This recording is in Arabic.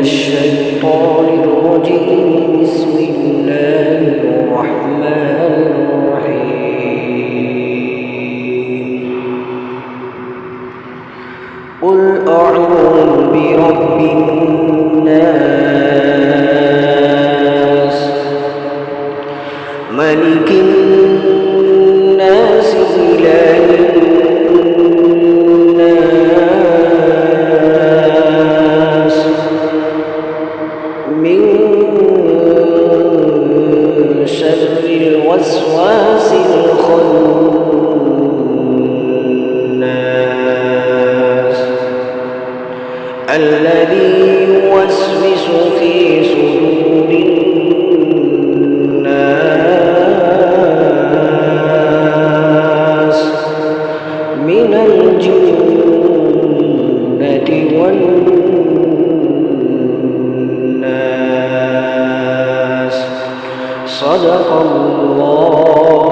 الشيطان الرجيم. بسم الله الرحمن الرحيم. قل أعوذ برب الناس ملك الناس إله الناس من شر الوسواس الخناس الذي يوسوس في صدور الناس من الجنة والناس. صدق الله.